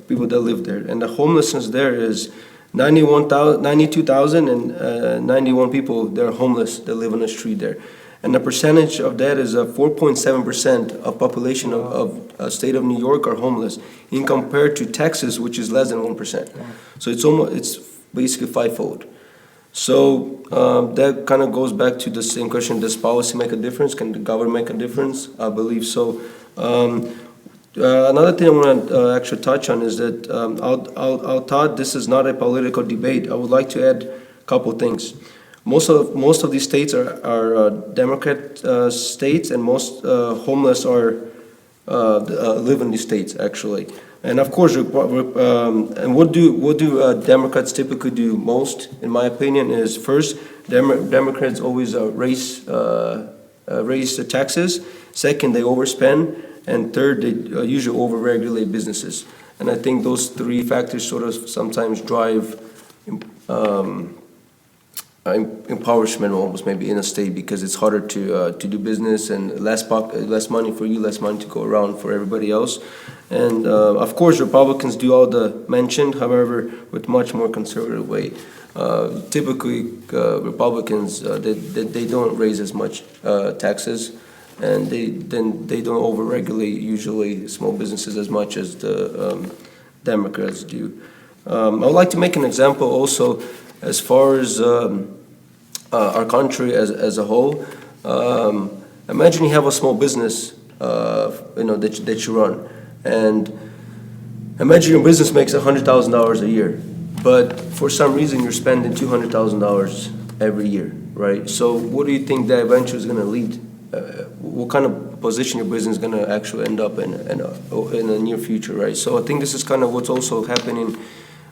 people that live there. And the homelessness there is 92,091 people that are homeless that live on the street there. And the percentage of that is 4.7% of population of state of New York are homeless, in compared to Texas, which is less than 1%. So it's basically fivefold. So that kind of goes back to the same question: does policy make a difference? Can the government make a difference? I believe so. Another thing I want to actually touch on is that although this is not a political debate, I would like to add a couple things. Most of these states are Democrat states, and most homeless are live in these states actually. And of course, and what do Democrats typically do most? In my opinion, is first, Democrats always raise the taxes. Second, they overspend, and third, they usually overregulate businesses. And I think those three factors sort of sometimes drive empowerment almost maybe in a state, because it's harder to do business, and less money for you, less money to go around for everybody else. And of course, Republicans do all the mentioned, however, with much more conservative way. Typically, Republicans they don't raise as much taxes, and they don't overregulate usually small businesses as much as the Democrats do. I would like to make an example also. As far as our country as a whole, imagine you have a small business, that you run, And imagine your business makes $100,000 a year, but for some reason you're spending $200,000 every year, right? So what do you think that venture is going to lead? What kind of position your business is going to actually end up in the near future, right? So I think this is kind of what's also happening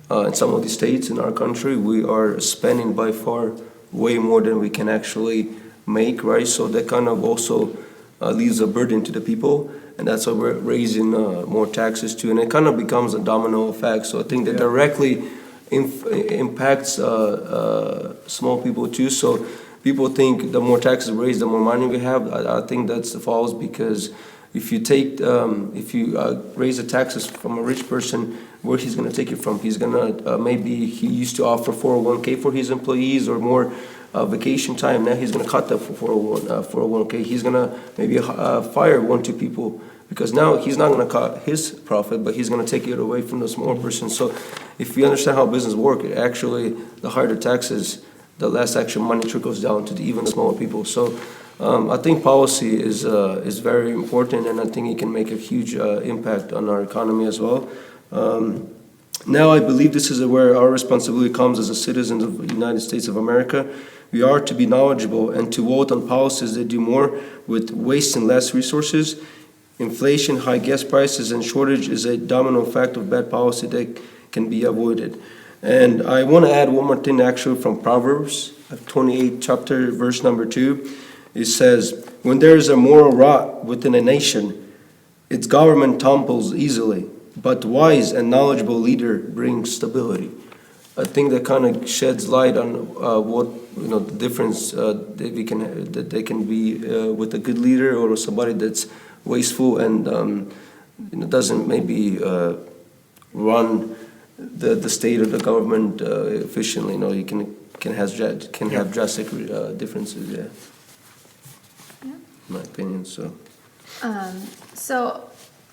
in some of the states in our country. We are spending by far way more than we can actually make, right? So that kind of also leaves a burden to the people, and that's why we're raising more taxes too, and it kind of becomes a domino effect. So I think that directly impacts small people too. So people think the more taxes raised, the more money we have. I think that's false, because if you raise the taxes from a rich person, where he's going to take it from? He's going to maybe he used to offer 401k for his employees or more vacation time. Now he's going to cut that for 401k. He's going to maybe fire 1-2 people, because now he's not going to cut his profit, but he's going to take it away from the small person. So if you understand how business works, actually the higher the taxes, the less actual money trickles down to even the smaller people. So I think policy is very important, and I think it can make a huge impact on our economy as well. Now I believe this is where our responsibility comes as a citizens of the United States of America. We are to be knowledgeable and to vote on policies that do more with wasting less resources. Inflation, high gas prices, and shortage is a domino effect of bad policy that can be avoided. And I want to add one more thing actually from Proverbs 28 chapter verse number 2. It says, when there is a moral rot within a nation, its government tumbles easily, but wise and knowledgeable leader brings stability. I think that kind of sheds light on what the difference that they can be with a good leader or somebody that's wasteful and doesn't maybe run the state or the government efficiently. You can have drastic differences. Yeah. In my opinion. So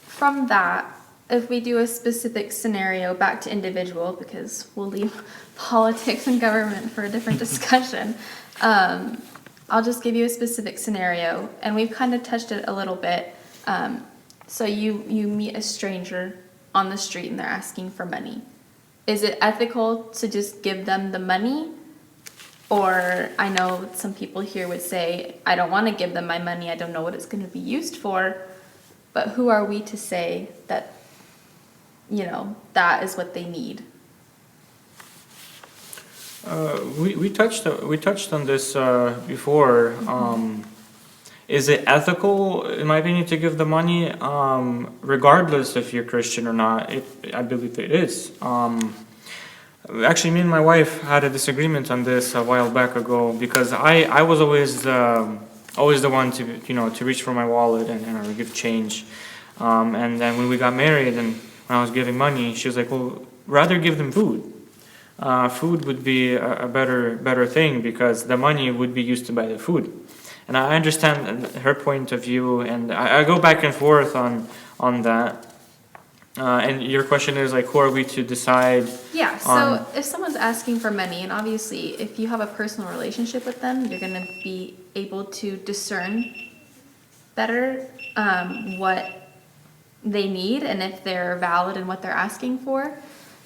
from that, if we do a specific scenario back to individual, because we'll leave politics and government for a different discussion, I'll just give you a specific scenario, and we've kind of touched it a little bit. So you meet a stranger on the street and they're asking for money. Is it ethical to just give them the money? Or I know some people here would say, I don't want to give them my money, I don't know what it's going to be used for. But who are we to say that, that is what they need? We touched on this before. Is it ethical, in my opinion, to give the money, regardless if you're Christian or not? I believe it is. Actually, me and my wife had a disagreement on this a while back ago, because I was always the one to reach for my wallet and give change. And then when we got married and when I was giving money, she was like, well, rather give them food. Food would be a better thing, because the money would be used to buy the food. And I understand her point of view, and I go back and forth on that. And your question is who are we to decide? Yeah, so if someone's asking for money, and obviously if you have a personal relationship with them, you're going to be able to discern better what they need and if they're valid in what they're asking for.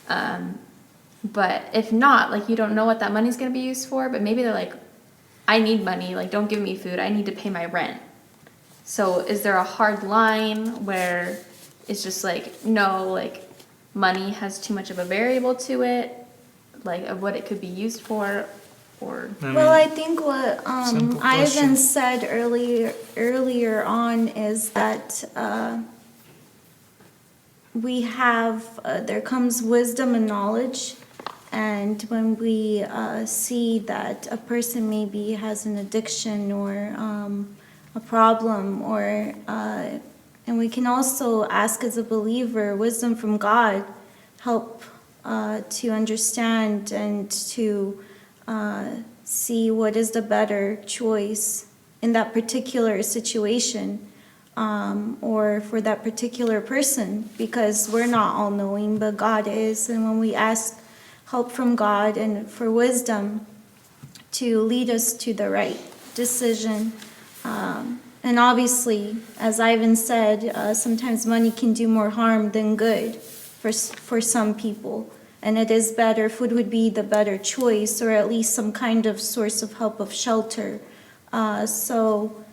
But if not, you don't know what that money's going to be used for, but maybe they're like, I need money, don't give me food, I need to pay my rent. So is there a hard line where it's just no, money has too much of a variable to it, of what it could be used for, or? Well, I think what Simple Ivan question. said earlier on is that we have, there comes wisdom and knowledge. And when we see that a person maybe has an addiction or a problem, or and we can also ask as a believer wisdom from God, help to understand and to see what is the better choice in that particular situation, or for that particular person, because we're not all knowing, but God is. And when we ask help from God and for wisdom to lead us to the right decision, and And obviously, as Ivan said, sometimes money can do more harm than good for some people. And it is better, food would be the better choice, or at least some kind of source of help, of shelter. So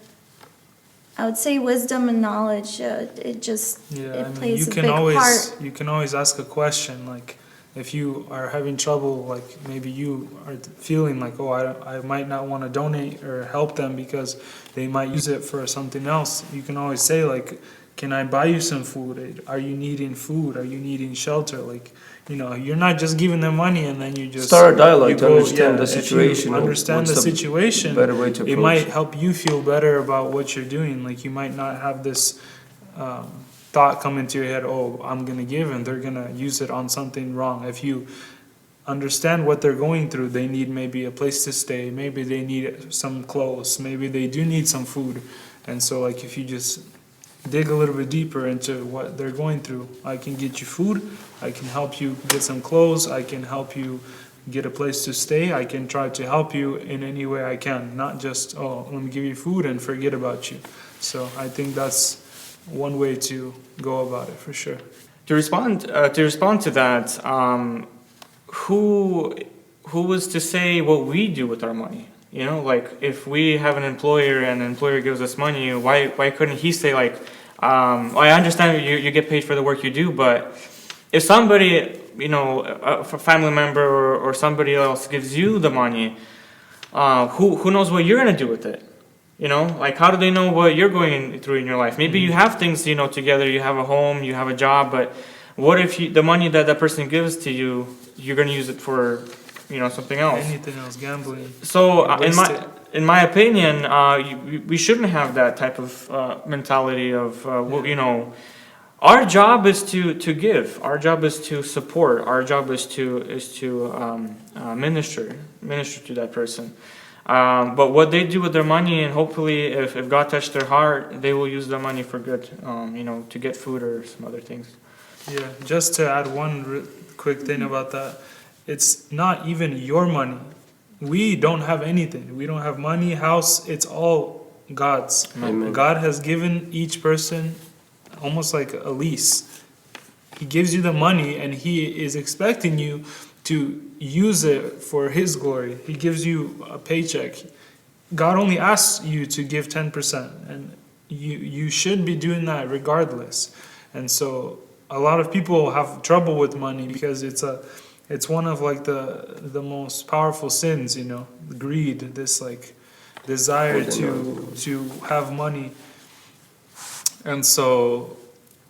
I would say wisdom and knowledge, it plays a big part. You can always ask a question, like, if you are having trouble, like maybe you are feeling like, oh, I might not want to donate or help them because they might use it for something else. You can always say, like, can I buy you some food? Are you needing food? Are you needing shelter? Like, you're not just giving them money and then you just start a dialogue to understand the situation. If you understand the situation, better way to it approach. might help you feel better about what you're doing. Like, you might not have this thought come into your head, oh, I'm going to give and they're going to use it on something wrong. If you understand what they're going through, they need maybe a place to stay, maybe they need some clothes, maybe they do need some food. And so, like, if you just dig a little bit deeper into what they're going through, I can get you food, I can help you get some clothes, I can help you get a place to stay, I can try to help you in any way I can, not just, oh, let me give you food and forget about you. So I think that's one way to go about it, for sure. To respond to that, who was to say what we do with our money? Like, if we have an employer and an employer gives us money, why couldn't he say, like, I understand you get paid for the work you do, but if somebody, a family member or somebody else gives you the money, who knows what you're gonna do with it? Like, how do they know what you're going through in your life? Maybe you have things, together, you have a home, you have a job, but what if the money that person gives to you, you're going to use it for, something else? Anything else, gambling. So, in my opinion, we shouldn't have that type of mentality of, our job is to give. Our job is to support. Our job is to minister to that person. But what they do with their money, and hopefully if God touched their heart, they will use their money for good, to get food or some other things. Yeah, just to add one quick thing about that, it's not even your money. We don't have anything. We don't have money, house, it's all God's. Amen. God has given each person almost like a lease. He gives you the money and He is expecting you to use it for His glory. He gives you a paycheck. God only asks you to give 10%, and you should be doing that regardless. And so a lot of people have trouble with money because it's one of, like, the most powerful sins, greed, this, like, desire to have money. And so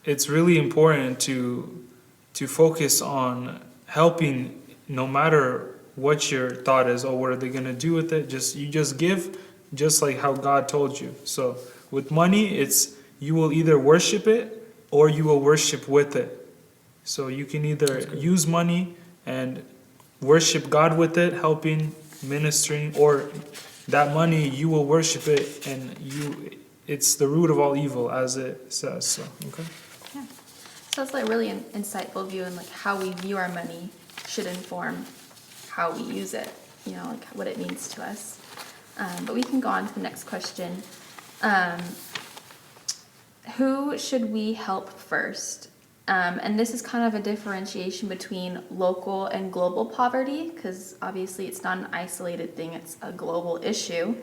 it's really important to focus on helping. No matter what your thought is, what are they going to do with it? You just give, just like how God told you. So with money, it's you will either worship it or you will worship with it. So you can either use money and worship God with it, helping, ministering, or that money you will worship it, and it's the root of all evil, as it says. So okay. Yeah. So it's like really an insightful view, and like how we view our money should inform how we use it, like what it means to us. But we can go on to the next question. Who should we help first? And this is kind of a differentiation between local and global poverty, because obviously it's not an isolated thing, it's a global issue.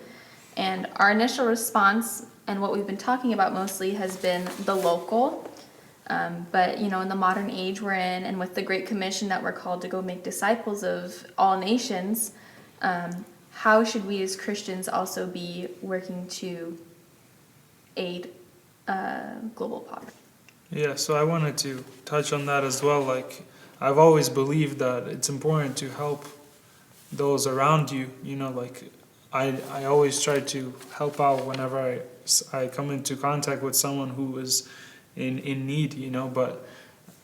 And our initial response, and what we've been talking about mostly, has been the local. But in the modern age we're in, and with the Great Commission that we're called to go make disciples of all nations, how should we as Christians also be working to aid global poverty? Yeah, so I wanted to touch on that as well. Like, I've always believed that it's important to help those around you. Like, I always try to help out whenever I come into contact with someone who is in need, but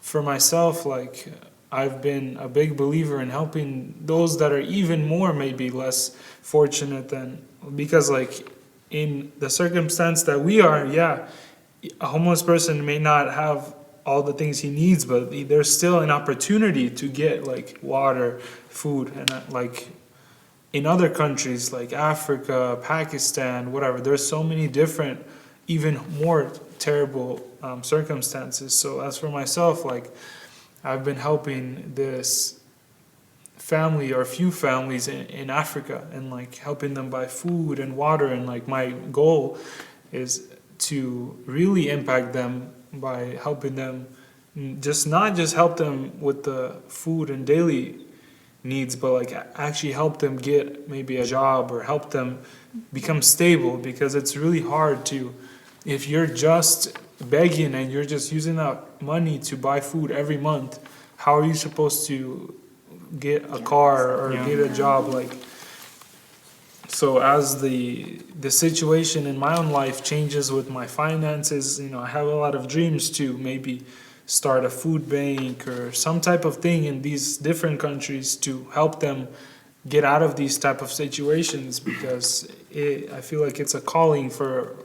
for myself, like, I've been a big believer in helping those that are even more maybe less fortunate than, because, like, in the circumstance that we are, a homeless person may not have all the things he needs, but there's still an opportunity to get, like, water, food, and like in other countries like Africa, Pakistan, whatever, there's so many different even more terrible circumstances. So as for myself, like, I've been helping this family or few families in Africa, and like helping them buy food and water, and like my goal is to really impact them by helping them, not just help them with the food and daily needs, but like actually help them get maybe a job or help them become stable, because it's really hard to, if you're just begging and you're just using that money to buy food every month, how are you supposed to get a car or get a job? Like, so as the situation in my own life changes with my finances, I have a lot of dreams to maybe start a food bank or some type of thing in these different countries to help them get out of these type of situations, because I feel like it's a calling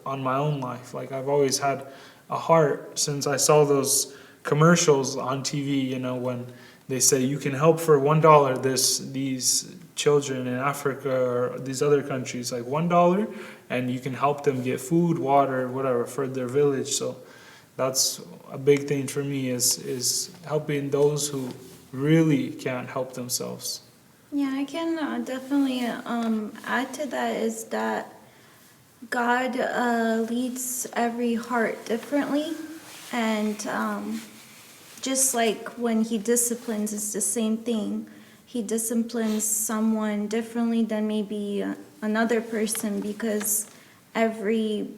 on my own life. Like, I've always had a heart since I saw those commercials on TV, when they say you can help for $1 these children in Africa or these other countries, like $1, and you can help them get food, water, whatever for their village. So that's a big thing for me, is helping those who really can't help themselves. Yeah, I can definitely add to that, is that God leads every heart differently, and just like when He disciplines, it's the same thing. He disciplines someone differently than maybe another person, because every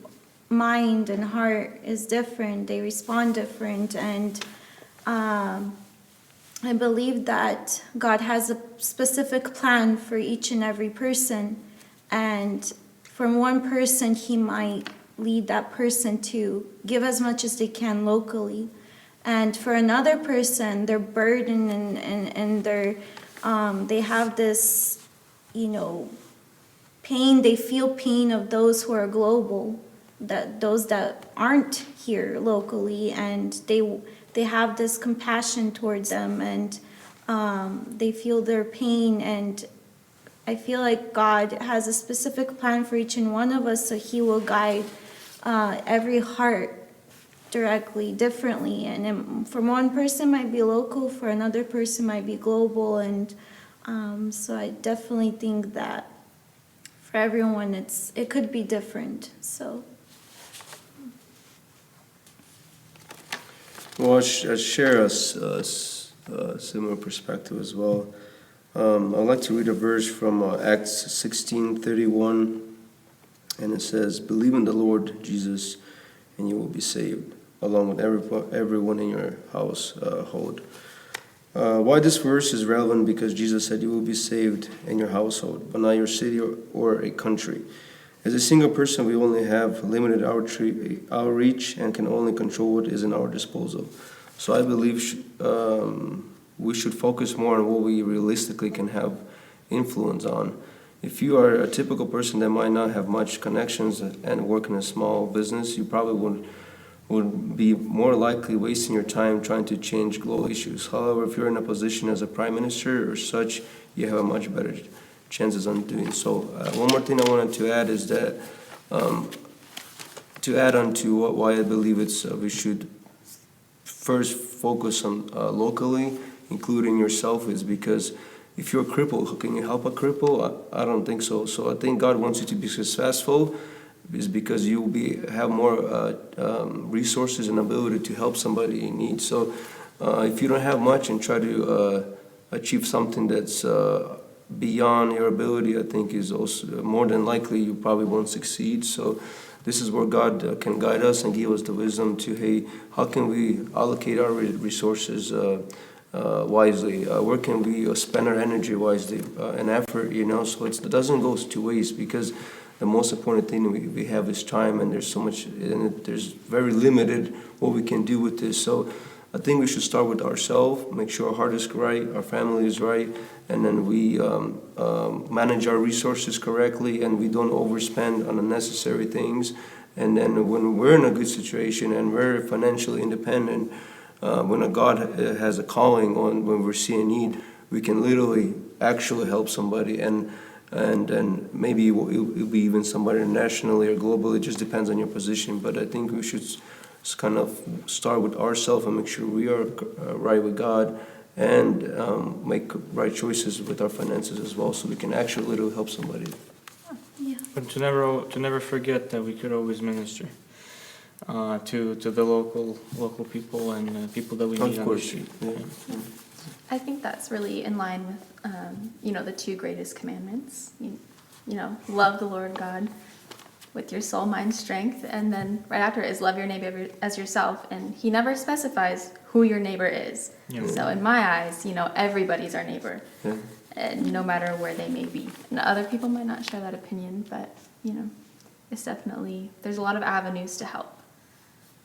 mind and heart is different. They respond different, and I believe that God has a specific plan for each and every person, and from one person He might lead that person to give as much as they can locally, and for another person their burden and their they have this pain. They feel pain of those who are global, that those that aren't here locally, and they have this compassion towards them, and they feel their pain. And I feel like God has a specific plan for each and one of us, so He will guide every heart directly, differently. And from one person might be local, for another person might be global. And so I definitely think that for everyone it could be different. So. Well, I share a similar perspective as well. I'd like to read a verse from Acts 16:31, and it says, "Believe in the Lord Jesus, and you will be saved, along with everyone in your household." Why this verse is relevant? Because Jesus said you will be saved in your household, but not your city or a country. As a single person, we only have limited outreach and can only control what is in our disposal. So I believe we should focus more on what we realistically can have influence on. If you are a typical person that might not have much connections and work in a small business, you probably would be more likely wasting your time trying to change global issues. However, if you're in a position as a prime minister or such, you have a much better chances on doing so. One more thing I wanted to add is that to add on to why I believe we should first focus on locally, including yourself, is because if you're crippled, how can you help a cripple? I don't think so. So I think God wants you to be successful, is because you will have more resources and ability to help somebody in need. So if you don't have much and try to achieve something that's beyond your ability, I think is also more than likely you probably won't succeed. So this is where God can guide us and give us the wisdom to, hey, how can we allocate our resources wisely? Where can we spend our energy wisely and effort, so it doesn't go to waste, because the most important thing we have is time, and there's so much, and there's very limited what we can do with this. So I think we should start with ourselves, make sure our heart is right, our family is right, and then we manage our resources correctly, and we don't overspend on unnecessary things. And then when we're in a good situation and we're financially independent, when God has a calling on, when we're seeing need, we can literally actually help somebody. And and then maybe it'll be even somebody nationally or globally. It just depends on your position. But I think we should kind of start with ourselves and make sure we are right with God, and make right choices with our finances as well, so we can actually literally help somebody. Yeah. But to never forget that we could always minister to the local people and people that we meet Of on the course, street. yeah. I think that's really in line with, the two greatest commandments. Love the Lord God with your soul, mind, strength, and then right after it is love your neighbor as yourself. And he never specifies who your neighbor is. Yeah. So in my eyes, everybody's our neighbor, Yeah. and no matter where they may be. And other people might not share that opinion, but it's definitely, there's a lot of avenues to help.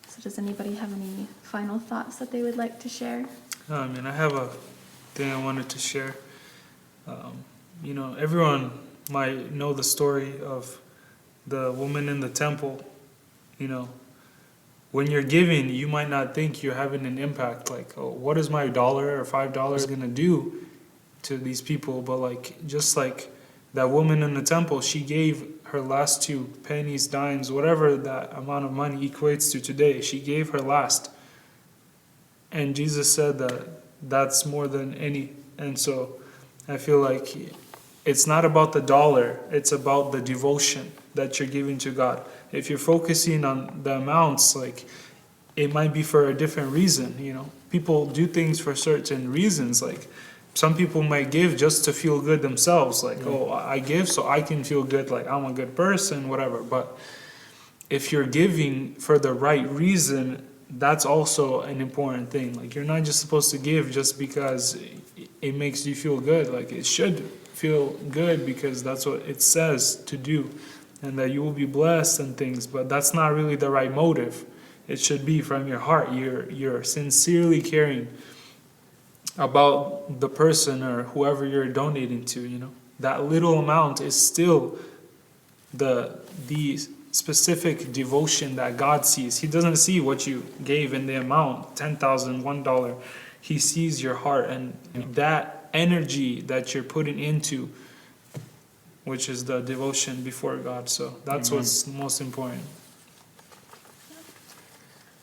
So does anybody have any final thoughts that they would like to share? I have a thing I wanted to share. Everyone might know the story of the woman in the temple. When you're giving, you might not think you're having an impact. Like, oh, what is my $1 or $5 going to do to these people? But just like that woman in the temple, she gave her last 2 pennies, dimes, whatever that amount of money equates to today. She gave her last. And Jesus said that that's more than any. And so I feel like it's not about the dollar, it's about the devotion that you're giving to God. If you're focusing on the amounts, it might be for a different reason. People do things for certain reasons. Some people might give just to feel good themselves. Oh, I give so I can feel good, like I'm a good person, whatever. But if you're giving for the right reason, that's also an important thing. You're not just supposed to give just because it makes you feel good. It should feel good because that's what it says to do, and that you will be blessed and things. But that's not really the right motive. It should be from your heart. You're sincerely caring about the person or whoever you're donating to. That little amount is still the specific devotion that God sees. He doesn't see what you gave in the amount, $10,000, $1. He sees your heart and that energy that you're putting into, which is the devotion before God. So that's what's most important.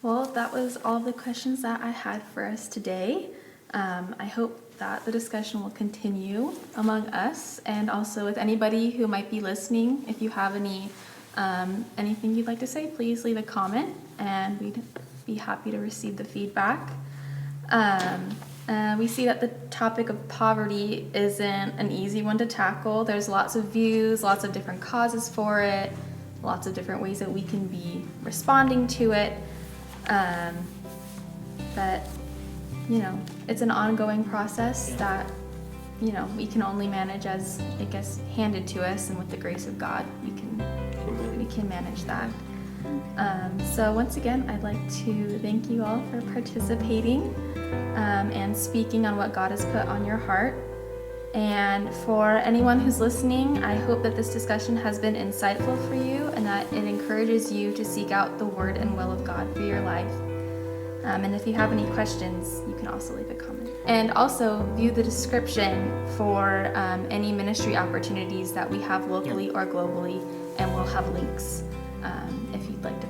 Well, that was all the questions that I had for us today. I hope that the discussion will continue among us, and also with anybody who might be listening. If you have anything you'd like to say, please leave a comment, and we'd be happy to receive the feedback. We see that the topic of poverty isn't an easy one to tackle. There's lots of views, lots of different causes for it, lots of different ways that we can be responding to it. But, it's an ongoing process that, we can only manage as it gets handed to us, and with the grace of God, we can manage that. So once again, I'd like to thank you all for participating and speaking on what God has put on your heart. And for anyone who's listening, I hope that this discussion has been insightful for you and that it encourages you to seek out the word and will of God for your life. And if you have any questions, you can also leave a comment. And also view the description for any ministry opportunities that we have locally or globally, and we'll have links if you'd like to